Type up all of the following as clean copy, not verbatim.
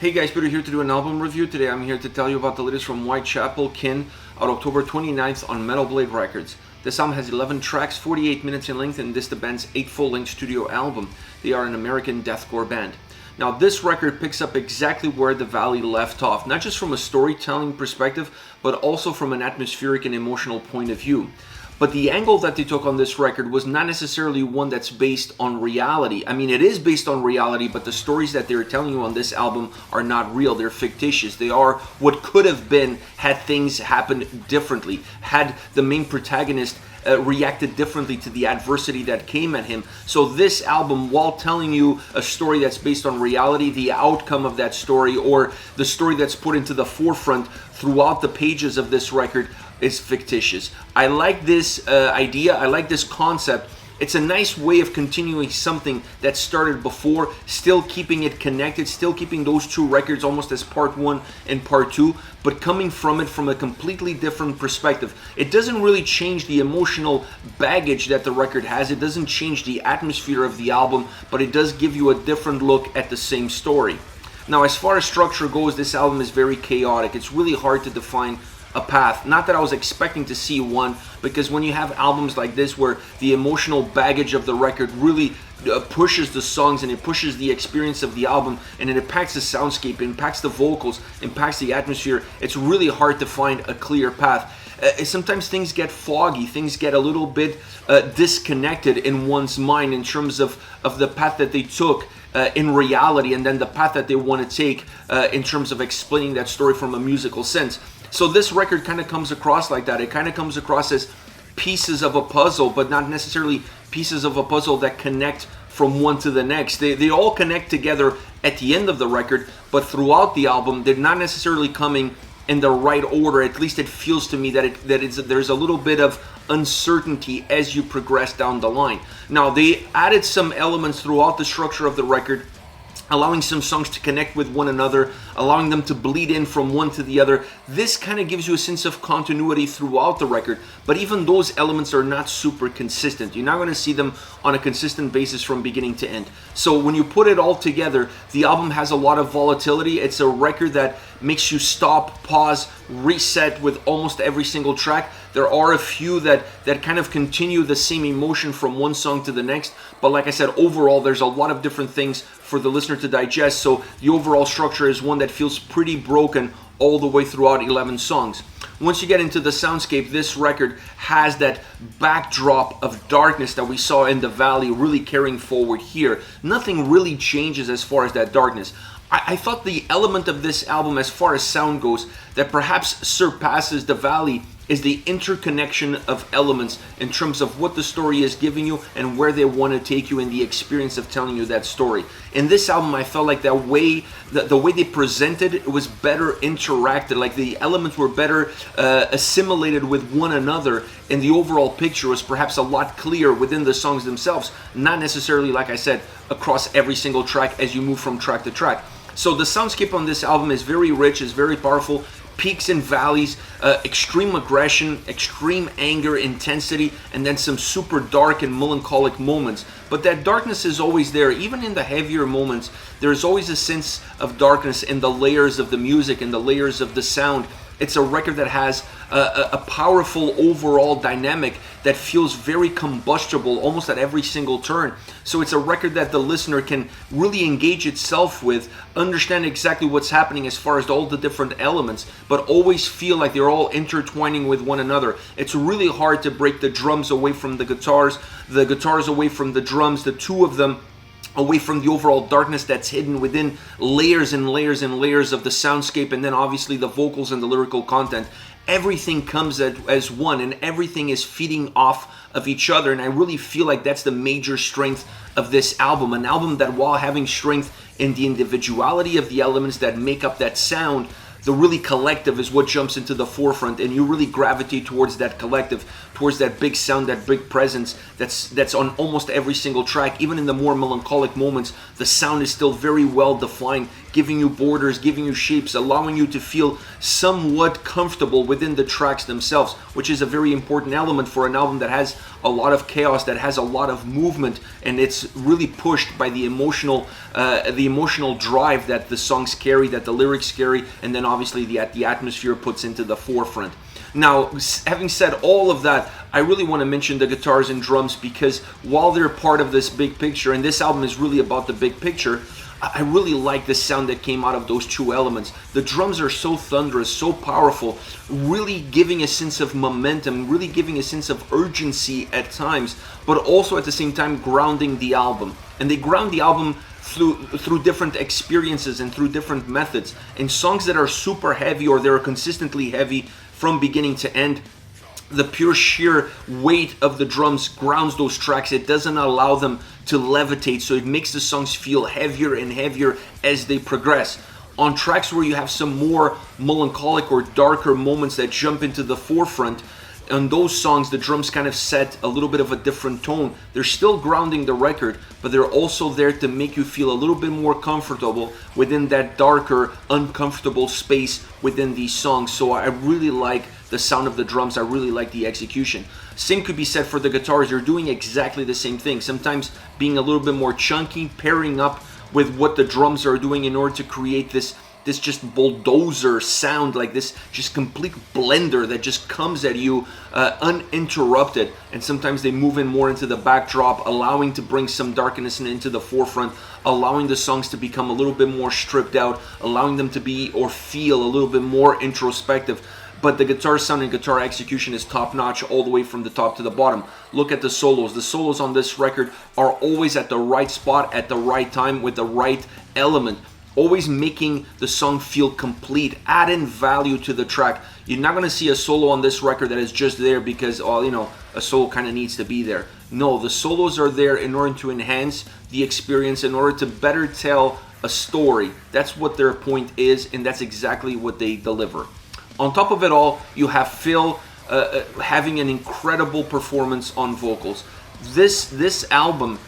Hey guys, Peter here to do an album review. Today I'm here to tell you about the latest from Whitechapel, Kin, out October 29th on Metal Blade Records. This album has 11 tracks, 48 minutes in length, and this is the band's 8th full-length studio album. They are an American deathcore band. Now this record picks up exactly where The Valley left off, not just from a storytelling perspective, but also from an atmospheric and emotional point of view. But the angle that they took on this record was not necessarily one that's based on reality. I mean, it is based on reality, but the stories that they're telling you on this album are not real. They're fictitious. They are what could have been had things happened differently, had the main protagonist reacted differently to the adversity that came at him. So this album, while telling you a story that's based on reality, the outcome of that story or the story that's put into the forefront throughout the pages of this record is fictitious. I like this idea. I like this concept. It's a nice way of continuing something that started before, still keeping it connected, still keeping those two records almost as part one and part two, but coming from it from a completely different perspective. It doesn't really change the emotional baggage that the record has. It doesn't change the atmosphere of the album, but it does give you a different look at the same story. Now, as far as structure goes, this album is very chaotic. It's really hard to define a path. Not that I was expecting to see one, because when you have albums like this where the emotional baggage of the record really pushes the songs and it pushes the experience of the album and it impacts the soundscape, it impacts the vocals, impacts the atmosphere, it's really hard to find a clear path. Sometimes things get foggy, things get a little bit disconnected in one's mind in terms of the path that they took in reality and then the path that they want to take in terms of explaining that story from a musical sense. So this record kind of comes across like that. It kind of comes across as pieces of a puzzle, but not necessarily pieces of a puzzle that connect from one to the next. They all connect together at the end of the record, but throughout the album, they're not necessarily coming in the right order. At least it feels to me that there's a little bit of uncertainty as you progress down the line. Now, they added some elements throughout the structure of the record, allowing some songs to connect with one another, allowing them to bleed in from one to the other. This kind of gives you a sense of continuity throughout the record, but even those elements are not super consistent. You're not going to see them on a consistent basis from beginning to end. So when you put it all together, the album has a lot of volatility. It's a record that makes you stop, pause, reset with almost every single track. There are a few that kind of continue the same emotion from one song to the next, but like I said, overall there's a lot of different things for the listener to digest, so the overall structure is one that feels pretty broken all the way throughout 11 songs. Once you get into the soundscape, this record has that backdrop of darkness that we saw in The Valley really carrying forward here. Nothing really changes as far as that darkness. I thought the element of this album as far as sound goes that perhaps surpasses The Valley is the interconnection of elements in terms of what the story is giving you and where they want to take you in the experience of telling you that story. In this album, I felt like the way they presented it was better interacted, like the elements were better assimilated with one another, and the overall picture was perhaps a lot clearer within the songs themselves, not necessarily, like I said, across every single track as you move from track to track. So the soundscape on this album is very rich, is very powerful. Peaks and valleys, extreme aggression, extreme anger, intensity, and then some super dark and melancholic moments. But that darkness is always there. Even in the heavier moments, there's always a sense of darkness in the layers of the music and the layers of the sound. It's a record that has a powerful overall dynamic that feels very combustible almost at every single turn. So it's a record that the listener can really engage itself with, understand exactly what's happening as far as all the different elements, but always feel like they're all intertwining with one another. It's really hard to break the drums away from the guitars away from the drums, the two of them away from the overall darkness that's hidden within layers and layers and layers of the soundscape, and then obviously the vocals and the lyrical content. Everything comes as one, and everything is feeding off of each other, and I really feel like that's the major strength of this album. An album that, while having strength in the individuality of the elements that make up that sound, the really collective is what jumps into the forefront, and you really gravitate towards that collective, towards that big sound, that big presence that's on almost every single track. Even in the more melancholic moments, the sound is still very well defined, giving you borders, giving you shapes, allowing you to feel somewhat comfortable within the tracks themselves, which is a very important element for an album that has a lot of chaos, that has a lot of movement, and it's really pushed by the emotional drive that the songs carry, that the lyrics carry, and then obviously the atmosphere puts into the forefront. Now, having said all of that, I really want to mention the guitars and drums, because while they're part of this big picture, and this album is really about the big picture, I really like the sound that came out of those two elements. The drums are so thunderous, so powerful, really giving a sense of momentum, really giving a sense of urgency at times, but also at the same time grounding the album. And they ground the album through different experiences and through different methods. In songs that are super heavy, or they're consistently heavy from beginning to end, the pure sheer weight of the drums grounds those tracks. It doesn't allow them to levitate, so it makes the songs feel heavier and heavier as they progress. On tracks where you have some more melancholic or darker moments that jump into the forefront, on those songs the drums kind of set a little bit of a different tone. They're still grounding the record, but they're also there to make you feel a little bit more comfortable within that darker, uncomfortable space within these songs. So I really like the sound of the drums. I really like the execution. Same could be said for the guitars. They're doing exactly the same thing, sometimes being a little bit more chunky, pairing up with what the drums are doing in order to create this just bulldozer sound, like this just complete blender that just comes at you uninterrupted. And sometimes they move in more into the backdrop, allowing to bring some darkness into the forefront, allowing the songs to become a little bit more stripped out, allowing them to be or feel a little bit more introspective. But the guitar sound and guitar execution is top notch all the way from the top to the bottom. Look at the solos. The solos on this record are always at the right spot at the right time with the right element, always making the song feel complete, adding value to the track. You're not going to see a solo on this record that is just there because, oh, you know, a solo kind of needs to be there. No, the solos are there in order to enhance the experience, in order to better tell a story. That's what their point is, and that's exactly what they deliver. On top of it all, you have Phil having an incredible performance on vocals. This album,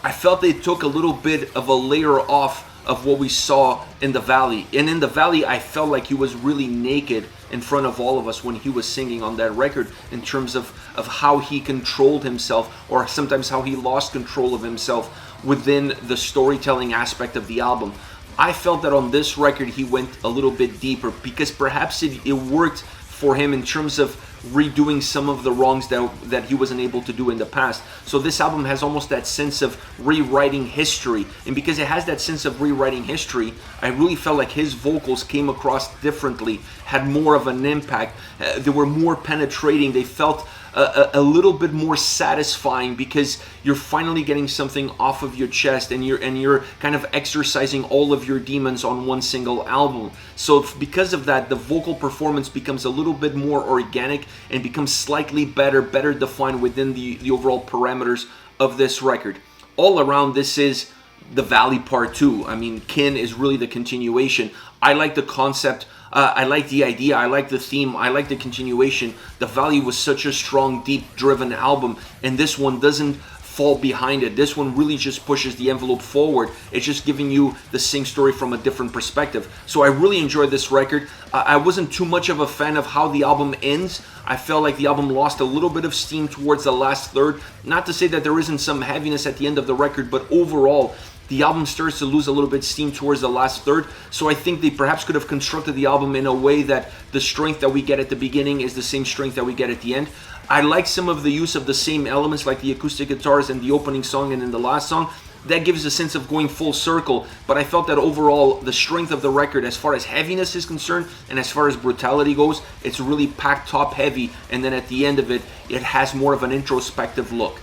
I felt they took a little bit of a layer off of what we saw in the Valley. And in the Valley, I felt like he was really naked in front of all of us when he was singing on that record, in terms of how he controlled himself, or sometimes how he lost control of himself within the storytelling aspect of the album. I felt that on this record he went a little bit deeper, because perhaps it worked for him in terms of redoing some of the wrongs that he wasn't able to do in the past. So this album has almost that sense of rewriting history, and because it has that sense of rewriting history, I really felt like his vocals came across differently, had more of an impact. They were more penetrating. They felt a little bit more satisfying, because you're finally getting something off of your chest, and you're kind of exercising all of your demons on one single album. So because of that, the vocal performance becomes a little bit more organic and becomes slightly better defined within the overall parameters of this record. All around, this is the Valley Part 2. I mean, Kin is really the continuation. I like the concept. I like the idea, I like the theme, I like the continuation. The Valley was such a strong, deep-driven album, and this one doesn't fall behind it. This one really just pushes the envelope forward. It's just giving you the same story from a different perspective. So I really enjoyed this record. I wasn't too much of a fan of how the album ends. I felt like the album lost a little bit of steam towards the last third. Not to say that there isn't some heaviness at the end of the record, but overall, the album starts to lose a little bit steam towards the last third. So I think they perhaps could have constructed the album in a way that the strength that we get at the beginning is the same strength that we get at the end. I like some of the use of the same elements, like the acoustic guitars in the opening song and in the last song. That gives a sense of going full circle. But I felt that overall, the strength of the record, as far as heaviness is concerned and as far as brutality goes, it's really packed top heavy. And then at the end of it, it has more of an introspective look.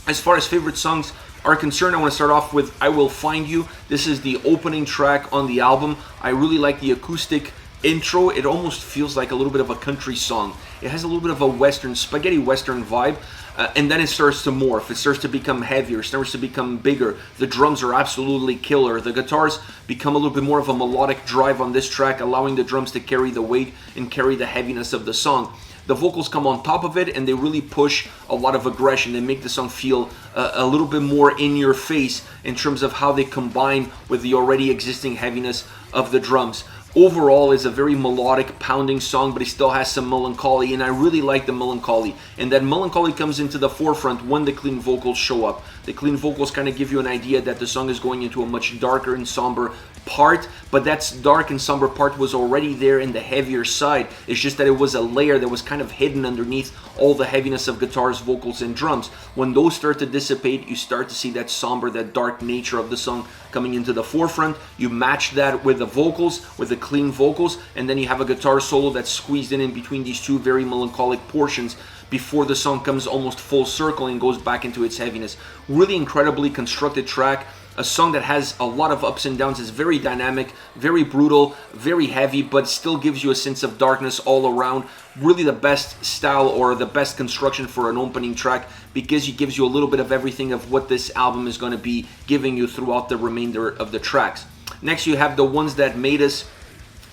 As far as favorite songs are concerned, I want to start off with I Will Find You. This is the opening track on the album. I really like the acoustic intro. It almost feels like a little bit of a country song. It has a little bit of a western, spaghetti western vibe, and then it starts to morph. It starts to become heavier, starts to become bigger. The drums are absolutely killer. The guitars become a little bit more of a melodic drive on this track, allowing the drums to carry the weight and carry the heaviness of the song. The vocals come on top of it, and they really push a lot of aggression. They make the song feel a little bit more in your face in terms of how they combine with the already existing heaviness of the drums. Overall, is a very melodic, pounding song, but it still has some melancholy, and I really like the melancholy. And that melancholy comes into the forefront when the clean vocals show up. The clean vocals kind of give you an idea that the song is going into a much darker and somber part, but that dark and somber part was already there in the heavier side. It's just that it was a layer that was kind of hidden underneath all the heaviness of guitars, vocals, and drums. When those start to dissipate, you start to see that somber, that dark nature of the song coming into the forefront. You match that with the vocals, with the clean vocals, and then you have a guitar solo that's squeezed in between these two very melancholic portions before the song comes almost full circle and goes back into its heaviness. Really incredibly constructed track. A song that has a lot of ups and downs. Is very dynamic, very brutal, very heavy, but still gives you a sense of darkness all around. Really the best style or the best construction for an opening track, because it gives you a little bit of everything of what this album is going to be giving you throughout the remainder of the tracks. Next, you have The Ones That Made Us.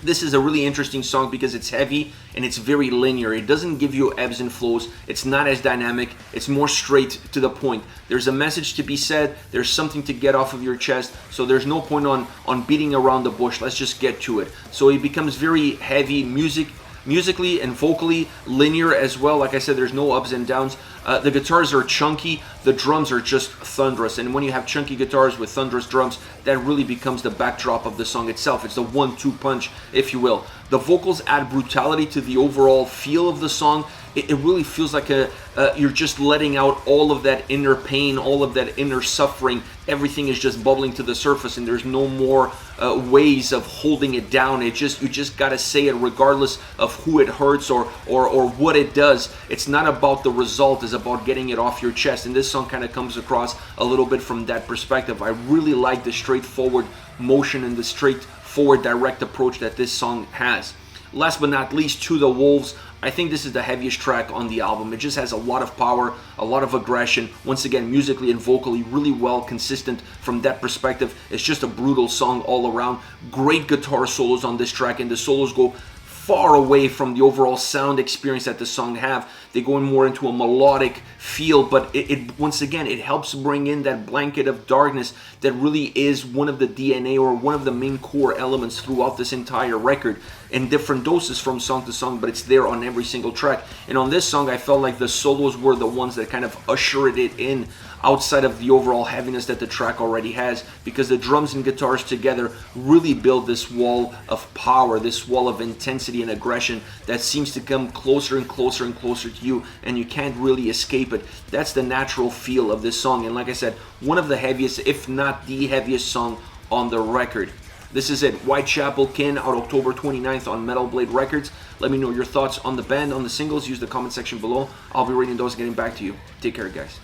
This is a really interesting song because it's heavy and it's very linear. It doesn't give you ebbs and flows. It's not as dynamic. It's more straight to the point. There's a message to be said. There's something to get off of your chest. So there's no point on beating around the bush. Let's just get to it. So it becomes very heavy musically and vocally, linear as well. Like I said, there's no ups and downs. The guitars are chunky, the drums are just thunderous, and when you have chunky guitars with thunderous drums, that really becomes the backdrop of the song itself. It's the 1-2 punch, if you will. The vocals add brutality to the overall feel of the song. It really feels like you're just letting out all of that inner pain, all of that inner suffering. Everything is just bubbling to the surface, and there's no more ways of holding it down. You just gotta say it regardless of who it hurts or what it does. It's not about the result, it's about getting it off your chest, and this song kind of comes across a little bit from that perspective. I really like the straightforward motion and the straightforward direct approach that this song has. Last but not least, To the Wolves. I think this is the heaviest track on the album. It just has a lot of power, a lot of aggression. Once again, musically and vocally, really well consistent from that perspective. It's just a brutal song all around. Great guitar solos on this track, and the solos go far away from the overall sound experience that the song have. They go more into a melodic feel, but it once again, it helps bring in that blanket of darkness that really is one of the DNA or one of the main core elements throughout this entire record, in different doses from song to song, but it's there on every single track. And on this song, I felt like the solos were the ones that kind of ushered it in outside of the overall heaviness that the track already has, because the drums and guitars together really build this wall of power, this wall of intensity and aggression that seems to come closer and closer and closer to you, and you can't really escape it. That's the natural feel of this song, and like I said, one of the heaviest, if not the heaviest song on the record. This is it, Whitechapel Kin, out October 29th on Metal Blade Records. Let me know your thoughts on the band, on the singles. Use the comment section below. I'll be reading those and getting back to you. Take care, guys.